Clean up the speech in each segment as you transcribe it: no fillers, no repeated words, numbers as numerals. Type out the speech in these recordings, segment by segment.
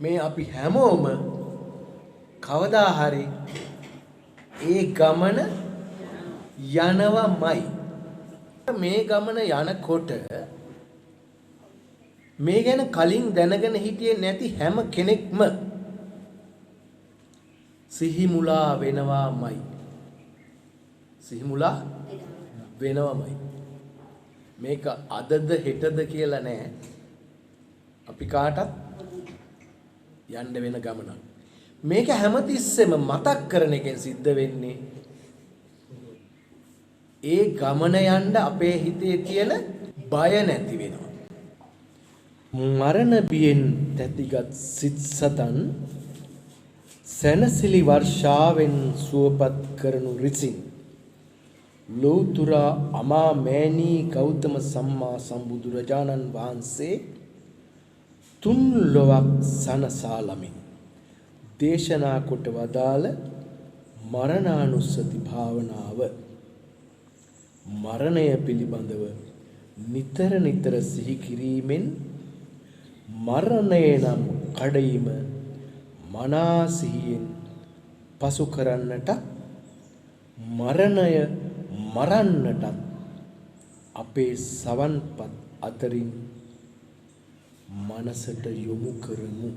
මේ අපි හැමෝම කවදා හරි ඒ ගමන යනවමයි. මේ ගමන යනකොට මේ ගැන කලින් දැනගෙන හිටියේ නැති හැම කෙනෙක්ම සිහිමුලා වෙනවාමයි. සිහිමුලා වෙනවමයි. මේක අදද හෙටද කියලා නෑ. අපි කාටත් යන්න වෙන ගමනක්. මේක හැමතිස්සෙම මතක් කරන එකෙන් සිද්ධ වෙන්නේ ඒ ගමන යන්න අපේ හිතේ තියෙන බය නැති වෙනවා. මරණ බියෙන් තැතිගත් සිත් සතන් සැනසිලි වර්ෂාවෙන් සුවපත් කරනු රිසින් ලෝතුරා අමා මෑණී ගෞතම සම්මා සම්බුදුරජාණන් වහන්සේ තුන් ලොවක් සනසාලමින් දේශනා කොට වදාළ මරණානුස්සති භාවනාව මරණය පිළිබඳව නිතර නිතර සිහි කිරීමෙන් මරණය නම් කඩීම මනා සිහියෙන් පසු කරන්නට මරණය මරන්නට අපේ සවන්පත් අතරින් මනසට යොමු කරමු.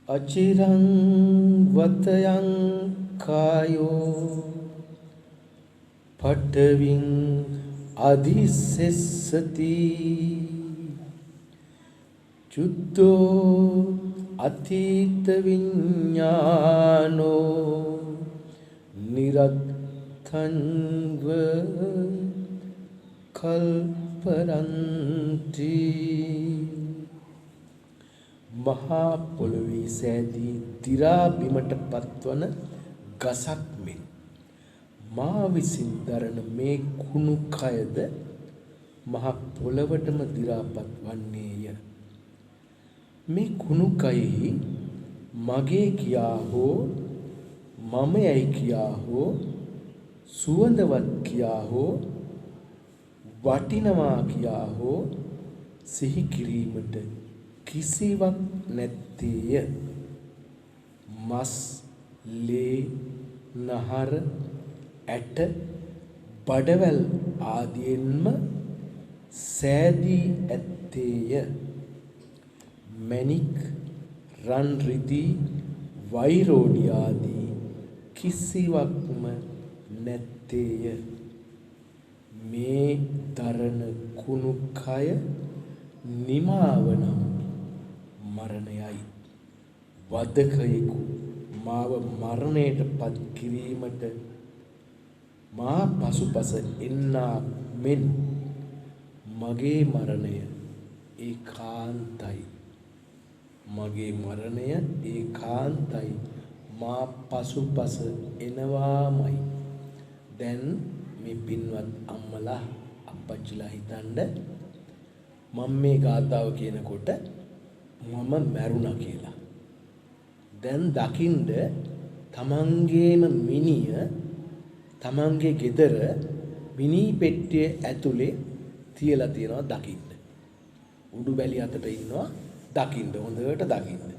අචිරං වතයං කායෝ පඨවින් අධිසෙස්සති චුද්ධෝ අතීත විඤ්ඤානෝ නිරත්තංව කල්පරන්ති. මහා පොළොවේ සෑදී දිරා බිමට පත්වන ගසක් මෙන් මා විසින් දරන මේ කුණු කයද මහ පොළවටම දිරාපත් වන්නේය. මේ කුණු කයෙහි මගේ කියා හෝ මම යයි කියා හෝ සුවඳවත් කියා හෝ වටිනවා කියා හෝ සිහි කිරීමට කිසිවක් නැත්තේය. මස්, ලේ, නහර, ඇට, බඩවැල් ආදියෙන්ම සෑදී ඇත්තේය. මණික්, රන් රිදී, වෛරෝඩි ආදී කිසිවක්ම නැත්තේය. මේ දරන කුණු කය නිමාවනම් මරණයයි. වදකයෙකු මාව මරණයට පත් කිරීමට මා පසුපස එන්නා මෙන් මගේ මරණය ඒකාන්තයි. මගේ මරණය ඒකාන්තයි. මා පසුපස එනවාමයි. දැන් මේ පින්වත් අම්මලා අප්පච්චිලා හිතන්න මම මේ ගාථාව කියනකොට මම මැරුණා කියලා. දැන් දකින්ද තමන්ගේම මිනිය තමන්ගේ ගෙදර මිනි පෙට්ටිය ඇතුලේ තියලා තියනවා දකින්න. උඩු බැලි අතට ඉන්නවා දකින්න. හොඳට දකින්න.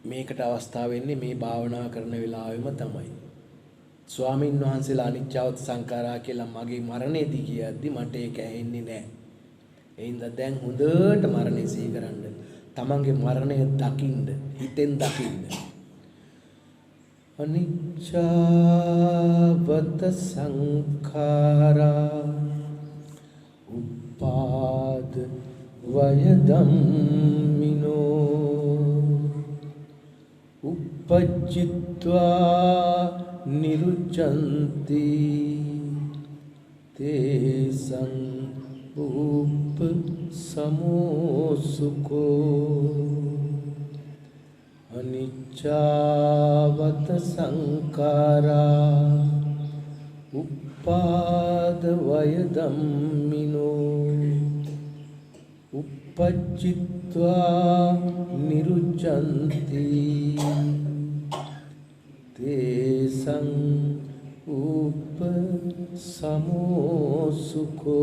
මේකට අවස්ථාව වෙන්නේ මේ භාවනා කරන වෙලාවෙම තමයි. ස්වාමින් වහන්සේලා අනිච්චවත සංඛාරා කියලා මගේ මරණයේදී කියද්දි මට ඒක ඇහෙන්නේ නැහැ. ඒ හින්දා දැන් හොඳට මරණය සිහි කරන්න. තමන්ගේ මරණය දකින්න, හිතෙන් දකින්න. අනිච්චවත සංඛාරා උපාද වය ධම්මිනෝ uppajjitva niruccanti තේසං උප සමෝසුකෝ අනිච්චවත සංඛාරා උපාද වය ධම්මිනෝ uppajjitva niruccanti තේසං උප සමෝසුකෝ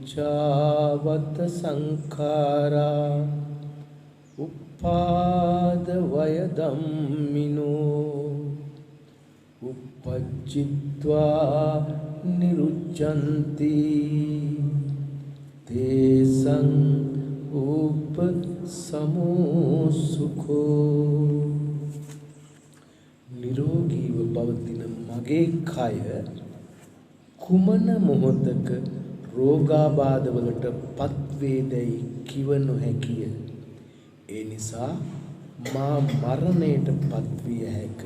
අනිච්චාවත සංඛාරා උපාද වය ධම්මිනෝ uppajjitva nirucchanti තේසං උපසමෝසුඛෝ නිරෝගීව පවතින මගේ කය කුමන මොහොතක රෝගාබාධ වලට පත්වේදයි කිව නොහැකිය. ඒ නිසා මා මරණයට පත්විය හැක.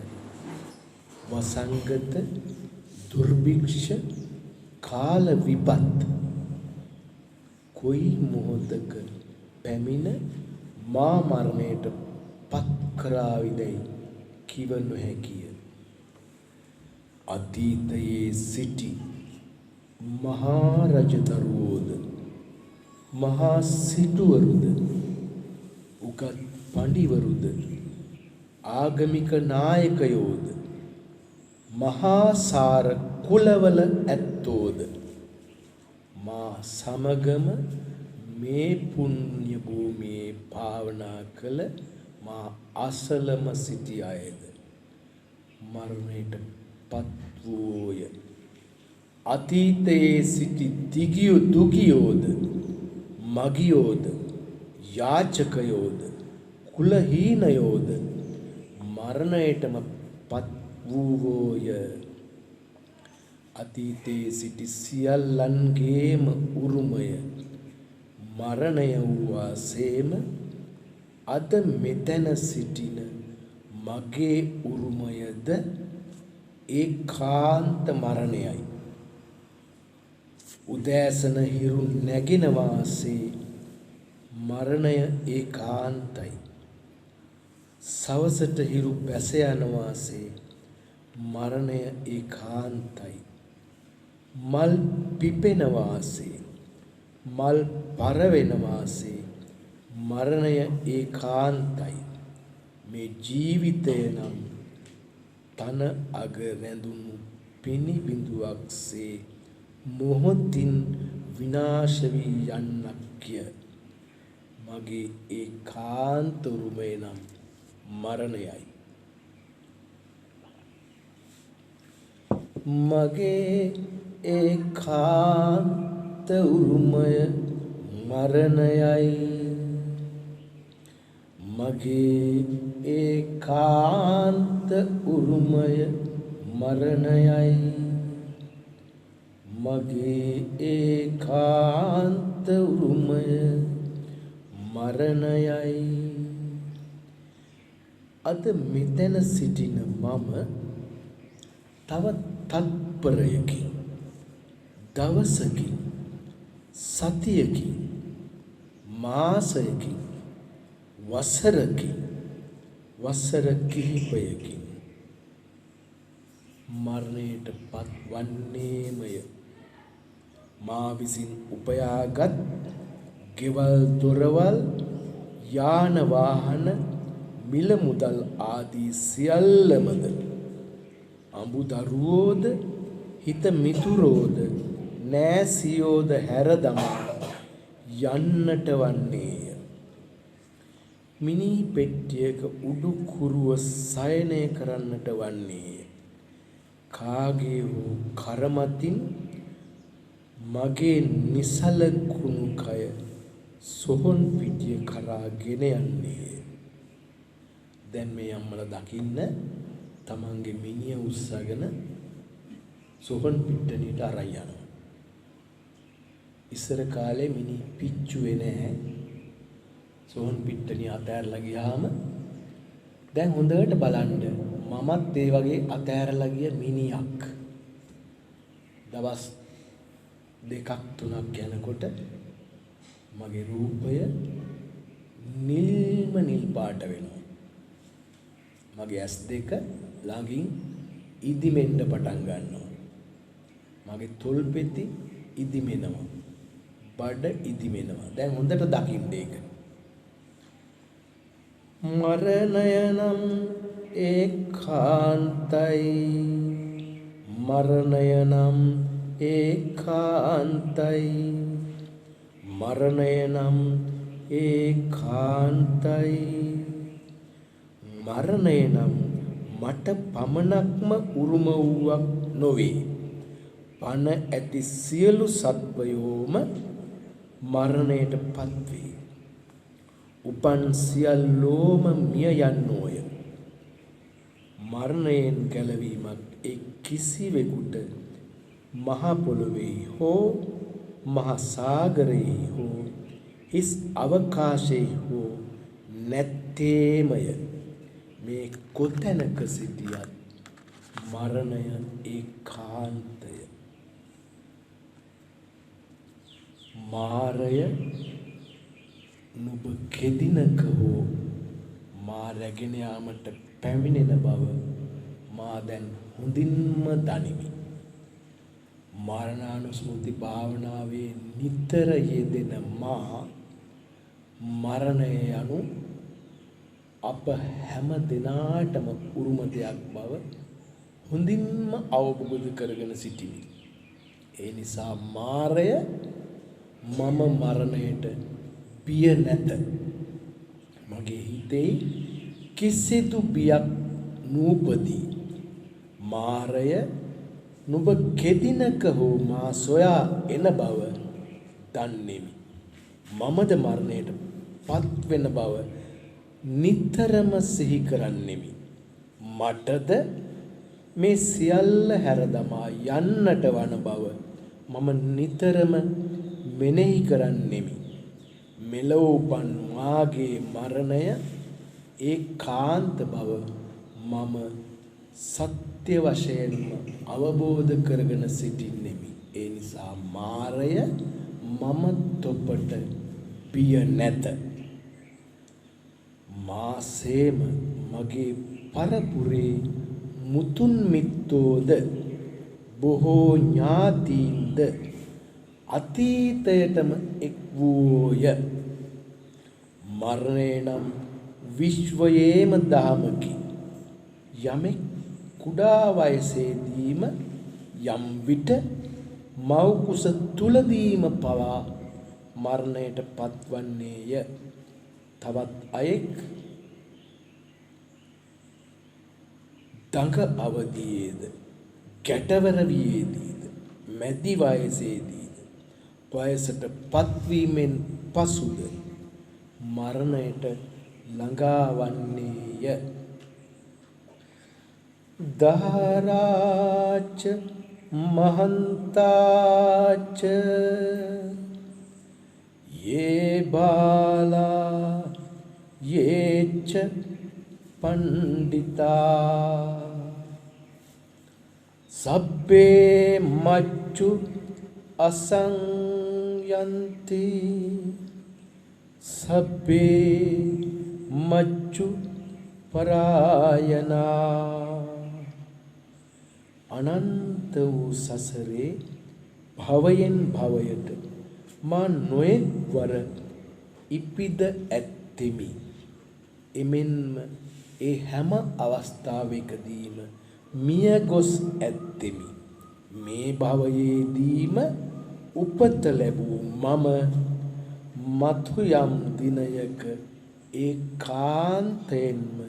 වසංගත දුර්භික්ෂ කාල විපත් කොයි මොහොතක පැමිණ මා මරණයට පත් කරාවිදයි කිව නොහැකිය. අතීතයේ සිටි මහා රජදරුවෝද මහා සිටුවරුද උගත් පඬිවරුද ආගමික නායකයෝද මහා සාර කුලවල ඇත්තෝද මා සමගම මේ පුණ්‍ය භූමියේ භාවනා කළ මා අසලම සිටි අයද මරණයට පත් වූය. අතීතයේ සිටි දිගියෝ දුගියෝද මගියෝද යාචකයෝද කුලහීනයෝද මරණයටම පත් වූවෝය. අතීතයේ සිටි සියල්ලන්ගේම උරුමය මරණය වූවාසේම අද මෙතන සිටින මගේ උරුමයද ඒකාන්ත මරණයයි. උදෑසන හිරු නැගෙන වාසේ මරණය ඒකාන්තයි. සවසට හිරු බැස යන වාසේ මරණය ඒකාන්තයි. මල් පිපෙන වාසේ මල් පරවෙන වාසේ මරණය ඒකාන්තයි. මේ ජීවිතය නම් තන අග රැඳුණු පිණි බිඳුවක්සේ මොහොතින් විනාශ වී යන්නක්ය. මගේ ඒකාන්ත උරුමය නම් මරණයයි. මගේ ඒකාන්ත උරුමය මරණයයි. මගේ ඒකාන්ත උරුමය මරණයයි. මගේ ඒකාන්ත උරුමය මරණයයි. අද මෙතන සිටින මම තව තත්පරයකින් දවසකින් සතියකින් මාසයකින් වසරකින් වසර කිහිපයකින් මරණයට පත්වන්නේමය. මා විසින් උපයාගත් ගෙවල් දොරවල් යාන වාහන මිල මුදල් ආදී සියල්ලමද අඹු දරුවෝද හිත මිතුරෝද නෑසියෝද හැර දමා යන්නට වන්නේය. මිනි පෙට්ටියක උඩු කුරුව සයනය කරන්නට වන්නේය. කාගේ වූ කරමතින් මගේ නිසලකුණු කය සොහොන් පිටිය කරා ගෙන යන්නේය. දැන් මේ අම්මලා දකින්න තමන්ගේ මිනිය උස්සගෙන සොහොන් පිට්ටනියට අරන් යනවා. ඉස්සර කාලේ මිනි පිච්චුවේ නැහැ. සොහොන් පිට්ටනිය අතෑරලා ගියාම දැන් හොඳට බලන්න මමත් ඒ වගේ අතෑරලා ගිය මිනියක්. දවස් 2ක් 3ක් යනකොට මගේ රූපය නිල්ම නිල් පාට වෙනවා. මගේ ඇස් දෙක ළඟින් ඉදිමෙන්න පටන් ගන්නවා. මගේ තොල් පෙති ඉදිමෙනවා. බඩ ඉදිමෙනවා. දැන් හොඳට දකින්න ඒක. මරණය නම් ඒකාන්තයි. මරණය නම් ඒකාන්තයි. මරණය නම් ඒකාන්තයි. මරණය නම් මට පමණක්ම උරුම වූවක් නොවේ. පණ ඇති සියලු සත්වයෝම මරණයට පත්වේ. උපන් සියල්ලෝම මිය යන්නෝය. මරණයෙන් ගැලවීමක් කිසිවෙකුට මහ පොළොවේ හෝ මහ සාගරයේ හෝ හිස් අවකාශයේ හෝ නැත්තේමය. මේ කොතැනක සිටියත් මරණය ඒකාන්තය. මාරය නුඹ කෙදිනක හෝ මා රැගෙන යාමට පැමිණෙන බව මා දැන් හොඳින්ම දනිමි. මරණානුස්මෘති භාවනාවේ නිතර යෙදෙන මා මරණය යනු අප හැම දිනාටම උරුම දෙයක් බව හොඳින්ම අවබෝධ කරගෙන සිටිමි. ඒ නිසා මාරය මම මරණයට බිය නැත. මගේ හිතේ කිසිදු බියක් නූපදී. මාරය නුඹ කෙදිනක හෝ මා සොයා එන බව දන්නෙමි. මමද මරණයට පත්වෙන බව නිතරම සිහි කරන්නෙමි. මටද මේ සියල්ල හැර දමා යන්නට වන බව මම නිතරම මෙනෙහි කරන්නෙමි. මෙලොව උපන් මාගේ මරණය ඒකාන්ත බව මම සත්‍ය වශයෙන්ම අවබෝධ කරගෙන සිටින්නෙමි. ඒ නිසා මාරය මම තොපට බිය නැත. මාසේම මගේ පරපුරේ මුතුන් මිත්තෝද බොහෝ ඥාතීන්ද අතීතයටම එක් වූය. මරණය නම් විශ්වයේම දහමකි. යමෙක් කුඩා වයසේදීම යම් විට මව් කුස තුලදීම පවා මරණයට පත්වන්නේය. තවත් අයෙක් දඟ අවදියේද ගැටවර වියේදීද මැදි වයසේදීද වයසට පත්වීමෙන් පසුද මරණයට ළඟා වන්නේය. දහරාච මහන්තාච යේ බාලා යේච පණ්ඩිතා සබ්බේ මච්චු අසංයන්ති සබ්බේ මච්චු පරායනා. අනන්ත වූ සසරේ භවයෙන් භවයට මා නොයෙක් වර ඉපිද ඇත්තෙමි. එමෙන්ම ඒ හැම අවස්ථාවකදීම මිය ගොස් ඇත්තෙමි. මේ භවයේදීම උපත ලැබූ මම මතු යම් දිනයක ඒකාන්තයෙන්ම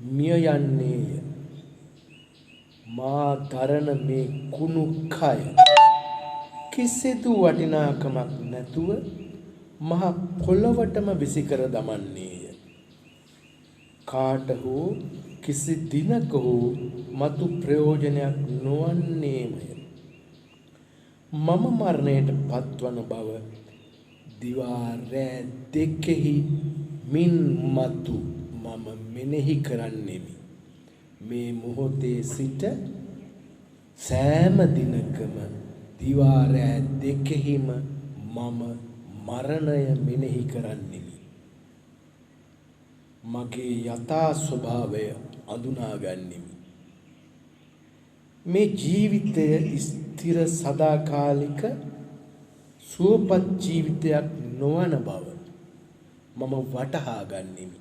මිය යන්නේය. මා දරන මේ කුණු කය කිසිදු වටිනාකමක් නැතුව මහ පොළවටම විසිකර දමන්නේය. කාට හෝ කිසි දිනක හෝ මතු ප්‍රයෝජනයක් නොවන්නේමය. මම මරණයට පත්වන බව දිවා රෑ දෙකෙහි මින් මතු මම මෙනෙහි කරන්නෙමි. මේ මොහොතේ සිට සෑම දිනකම දිවා රෑ දෙකෙහිම මම මරණය මෙනෙහි කරන්නෙමි. මගේ යථා ස්වභාවය අඳුනා ගන්නෙමි. මේ ජීවිතය ස්ථිර සදාකාලික සුවපත් ජීවිතයක් නොවන බව මම වටහා ගන්නෙමි.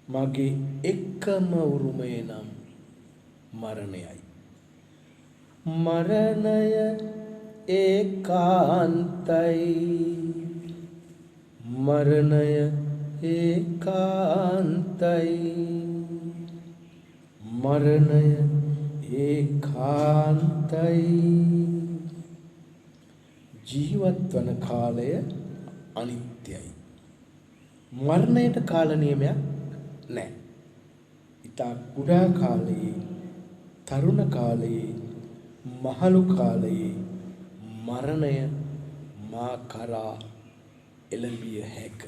මගේ එකම උරුමය නම් මරණයයි. මරණය ඒකාන්තයි මරණය ඒකාන්තයි මරණය ඒකාන්තයි ජීවත් වන කාලය අනිත්‍යයි මරණයට කාල නියමයක් නැහැ. ඊට කුඩා කාලයේ තරුණ කාලයේ මහලු කාලයේ මරණය මා කරා එළඹිය හැක.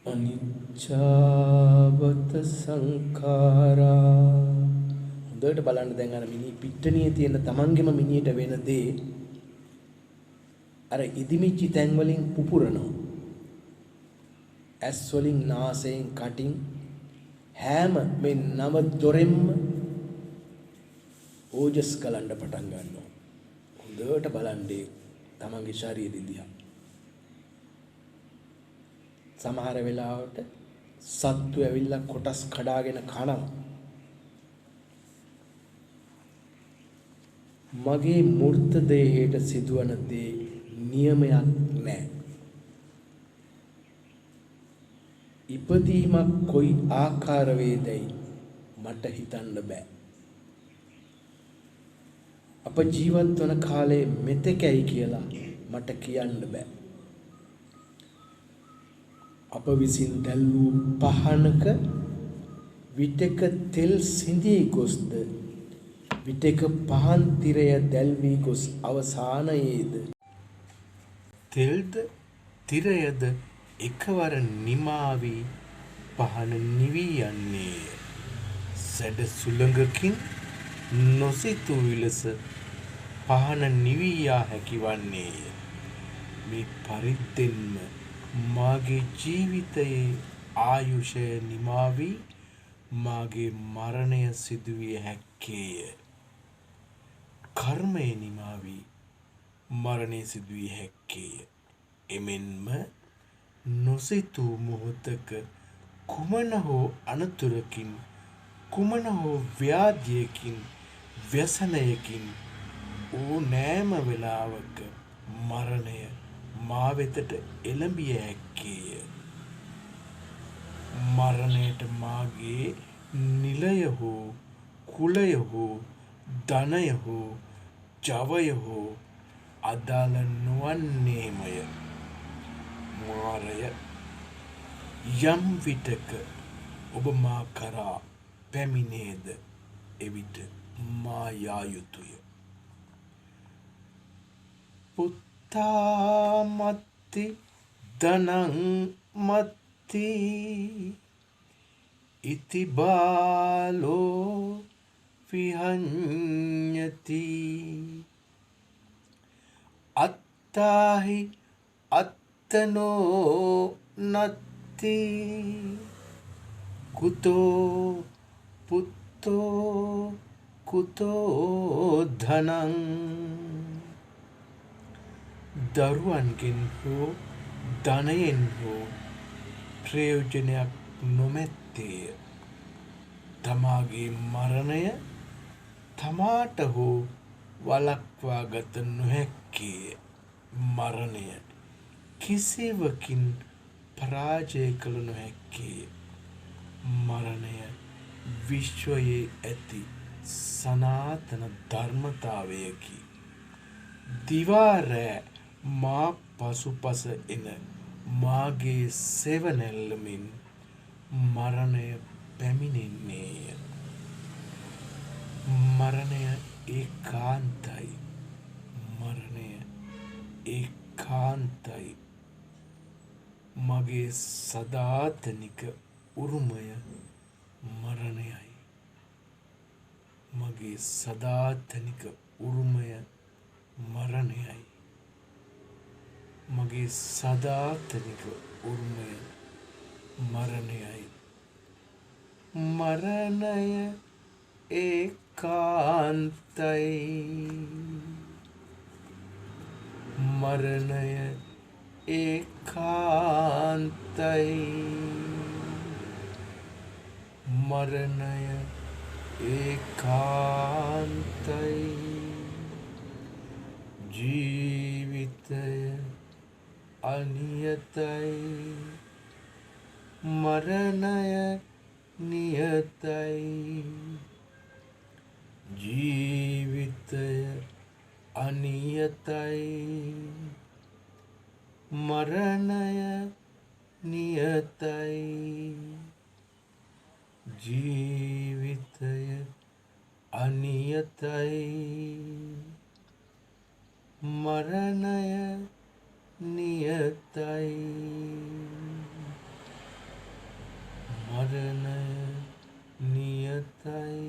අනිච්චවත සංඛාරා හොඳට බලන්න දැන් අර මිනි පිට්ටනියේ තියෙන තමන්ගෙම මිනියට වෙන දේ අර ඉදිමිච්චි තැන් වලින් පුපුරනවා. ඇස් වලින් නාසයෙන් කටින් හැම මේ නව දොරෙන්ම ඕජස් කලන්න පටන් ගන්නවා. හොඳට බලන්නේ තමන්ගේ ශරීරය දිහා. සමහර වෙලාවට සත්තු ඇවිල්ලා කොටස් කඩාගෙන කනවා. මගේ මූර්ත දේහයට සිදුවන දේ නියමයක් නැහැ. ඉපදීමක් කොයි ආකාර වේදයි මට හිතන්න බෑ. අප ජීවත් වන කාලේ මෙතෙකයි කියලා මට කියන්න බෑ. අප විසින් දැල්වූ පහනක විටක තෙල් සිඳී ගොස්ද විටක පහන් තිරය දැල්වී ගොස් අවසානයේද තෙල්ද තිරයද එකවර නිමාවී පහන නිවී යන්නේය. සැඩ සුළඟකින් නොසිතූ විලස පහන නිවී යා හැකි වන්නේය. මේ පරිද්දෙන්ම මාගේ ජීවිතයේ ආයුෂය නිමාවී මාගේ මරණය සිදුවිය හැක්කේය. කර්මය නිමාවී මරණය සිදුවිය හැක්කේය. එමෙන්ම නොසිතූ මොහොතක කුමන හෝ අනතුරකින් කුමන හෝ ව්‍යාධියකින් ව්‍යසනයකින් ඕනෑම වෙලාවක මරණය මා වෙතට එළඹිය හැක්කේය. මරණයට මාගේ නිලය හෝ කුලය හෝ ධනය හෝ ජවය හෝ අදාළ නොවන්නේමය. මාරය යම් විටක ඔබ මා කරා පැමිණේද එවිට මා යා යුතුය. පුත්තාමත්ති ධනං මත්ති ඉති බාලෝ විහඤ්ඤති අත්තාහි අත්තනෝ නත්ති කුතෝ පුත්තෝ කුතෝ ධනං දරුවන්ගෙන් හෝ ධනයෙන් හෝ ප්‍රයෝජනයක් නොමැත්තේය. තමාගේ මරණය තමාට හෝ වළක්වා ගත නොහැක්කේය. මරණය කිසිවකින් පරාජය කළ නොහැක්කේය. මරණය විශ්වයේ ඇති සනාතන ධර්මතාවයකි. දිවා රෑ මා පසුපස එන මාගේ සෙවණැල්ලමින් මරණය පැමිණෙන්නේය. මරණය ඒකාන්තයි. මරණය ඒකාන්තයි. මගේ සදාතනික උරුමය මරණයයි. මගේ සදාතනික උරුමය මරණයයි. මගේ සදාතනික උරුමය මරණයයි. මරණය ඒකාන්තයි. මරණය ඒකාන්තයි. මරණය ඒකාන්තයි ජීවිතය අනියතයි මරණය නියතයි ජීවිතය අනියතයි මරණය නියතයි ජීවිතය අනියතයි මරණය නියතයි මරණය නියතයි